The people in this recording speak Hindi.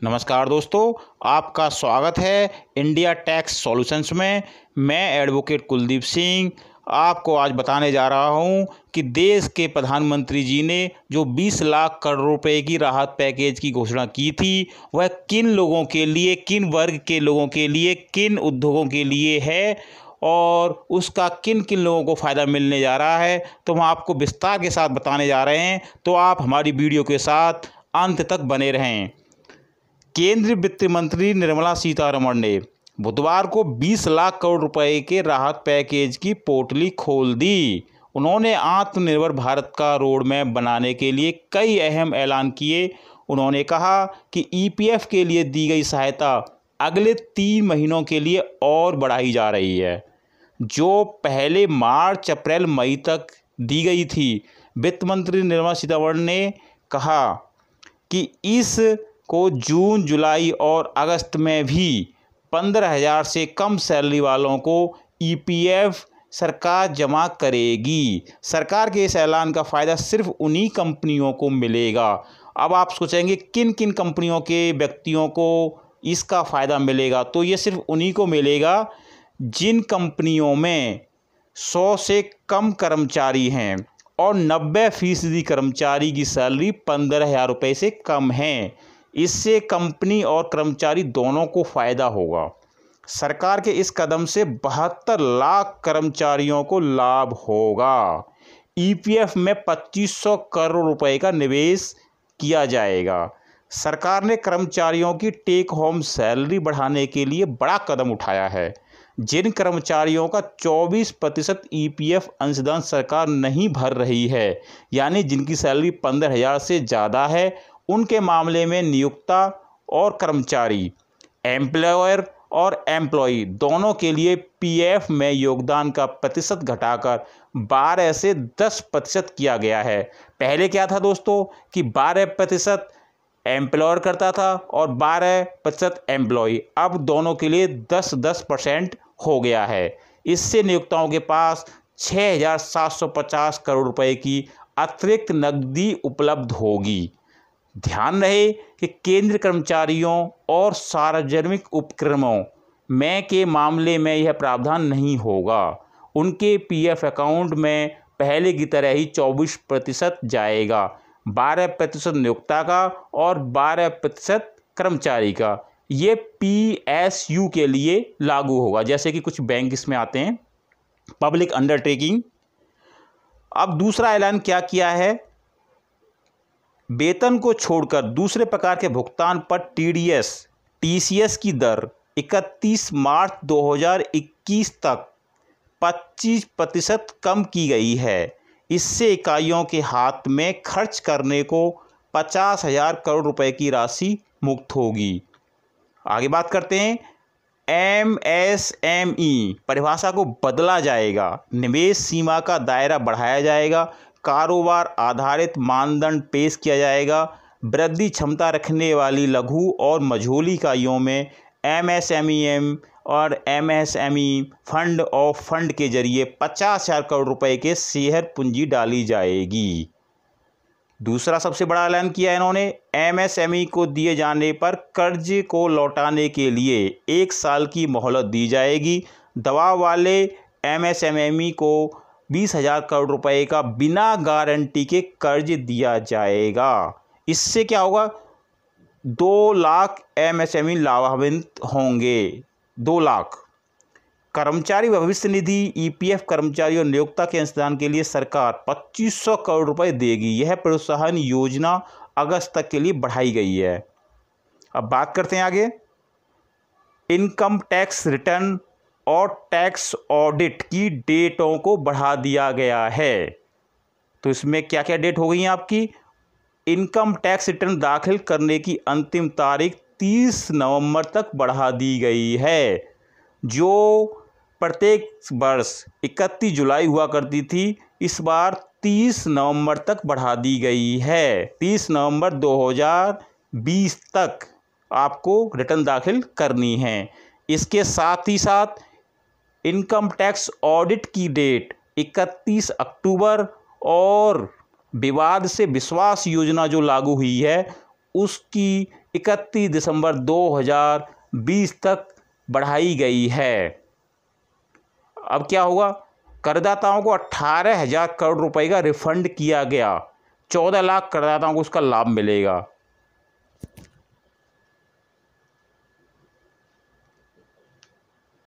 नमस्कार दोस्तों, आपका स्वागत है इंडिया टैक्स सॉल्यूशंस में। मैं एडवोकेट कुलदीप सिंह आपको आज बताने जा रहा हूं कि देश के प्रधानमंत्री जी ने जो 20 लाख करोड़ रुपए की राहत पैकेज की घोषणा की थी, वह किन लोगों के लिए, किन वर्ग के लोगों के लिए, किन उद्योगों के लिए है और उसका किन किन लोगों को फ़ायदा मिलने जा रहा है, तो हम आपको विस्तार के साथ बताने जा रहे हैं। तो आप हमारी वीडियो के साथ अंत तक बने रहें। केंद्रीय वित्त मंत्री निर्मला सीतारमण ने बुधवार को 20 लाख करोड़ रुपए के राहत पैकेज की पोटली खोल दी। उन्होंने आत्मनिर्भर भारत का रोड मैप बनाने के लिए कई अहम ऐलान किए। उन्होंने कहा कि ईपीएफ के लिए दी गई सहायता अगले 3 महीनों के लिए और बढ़ाई जा रही है, जो पहले मार्च, अप्रैल, मई तक दी गई थी। वित्त मंत्री निर्मला सीतारमण ने कहा कि इस को जून, जुलाई और अगस्त में भी 15,000 से कम सैलरी वालों को ईपीएफ सरकार जमा करेगी। सरकार के इस ऐलान का फ़ायदा सिर्फ उन्हीं कंपनियों को मिलेगा। अब आप सोचेंगे किन किन कंपनियों के व्यक्तियों को इसका फ़ायदा मिलेगा, तो ये सिर्फ उन्हीं को मिलेगा जिन कंपनियों में 100 से कम कर्मचारी हैं और 90% कर्मचारी की सैलरी 15,000 रुपये से कम है। इससे कंपनी और कर्मचारी दोनों को फ़ायदा होगा। सरकार के इस कदम से 72 लाख कर्मचारियों को लाभ होगा। ईपीएफ में 2500 करोड़ रुपए का निवेश किया जाएगा। सरकार ने कर्मचारियों की टेक होम सैलरी बढ़ाने के लिए बड़ा कदम उठाया है। जिन कर्मचारियों का 24% ईपीएफ अंशदान सरकार नहीं भर रही है, यानी जिनकी सैलरी 15,000 से ज़्यादा है, उनके मामले में नियोक्ता और कर्मचारी, एम्प्लॉयर और एम्प्लॉई दोनों के लिए पीएफ में योगदान का प्रतिशत घटाकर 12 से 10% किया गया है। पहले क्या था दोस्तों कि 12% एम्प्लॉयर करता था और 12% एम्प्लॉई। अब दोनों के लिए 10-10% हो गया है। इससे नियोक्ताओं के पास 6,750 करोड़ रुपए की अतिरिक्त नकदी उपलब्ध होगी। ध्यान रहे कि केंद्र कर्मचारियों और सार्वजनिक उपक्रमों में के मामले में यह प्रावधान नहीं होगा। उनके पीएफ अकाउंट में पहले की तरह ही 24% जाएगा। 12% नियोक्ता का और 12% कर्मचारी का। ये पीएसयू के लिए लागू होगा, जैसे कि कुछ बैंक इसमें आते हैं, पब्लिक अंडरटेकिंग। अब दूसरा ऐलान क्या किया है? वेतन को छोड़कर दूसरे प्रकार के भुगतान पर टीसीएस की दर 31 मार्च 2021 तक 25% कम की गई है। इससे इकाइयों के हाथ में खर्च करने को 50,000 करोड़ रुपए की राशि मुक्त होगी। आगे बात करते हैं। एमएसएमई परिभाषा को बदला जाएगा। निवेश सीमा का दायरा बढ़ाया जाएगा। कारोबार आधारित मानदंड पेश किया जाएगा। वृद्धि क्षमता रखने वाली लघु और मझोली इकाइयों में एमएसएमई और एमएसएमई फंड ऑफ फंड के जरिए 50,000 करोड़ रुपए के शेयर पूंजी डाली जाएगी। दूसरा सबसे बड़ा ऐलान किया इन्होंने, एमएसएमई को दिए जाने पर कर्ज को लौटाने के लिए 1 साल की मोहलत दी जाएगी। दबाव वाले एमएसएमई को 20,000 करोड़ रुपए का बिना गारंटी के कर्ज दिया जाएगा। इससे क्या होगा? 2 लाख एमएसएमई लाभान्वित होंगे। 2 लाख। कर्मचारी भविष्य निधि ईपीएफ कर्मचारी और नियोक्ता के अंशदान के लिए सरकार 2500 करोड़ रुपए देगी। यह प्रोत्साहन योजना अगस्त तक के लिए बढ़ाई गई है। अब बात करते हैं आगे। इनकम टैक्स रिटर्न और टैक्स ऑडिट की डेटों को बढ़ा दिया गया है। तो इसमें क्या क्या डेट हो गई है आपकी? इनकम टैक्स रिटर्न दाखिल करने की अंतिम तारीख 30 नवंबर तक बढ़ा दी गई है, जो प्रत्येक वर्ष 31 जुलाई हुआ करती थी, इस बार 30 नवंबर तक बढ़ा दी गई है। 30 नवंबर 2020 तक आपको रिटर्न दाखिल करनी है। इसके साथ ही साथ इनकम टैक्स ऑडिट की डेट 31 अक्टूबर और विवाद से विश्वास योजना जो लागू हुई है उसकी 31 दिसंबर 2020 तक बढ़ाई गई है। अब क्या होगा? करदाताओं को 18,000 करोड़ रुपए का रिफंड किया गया। 14 लाख करदाताओं को उसका लाभ मिलेगा।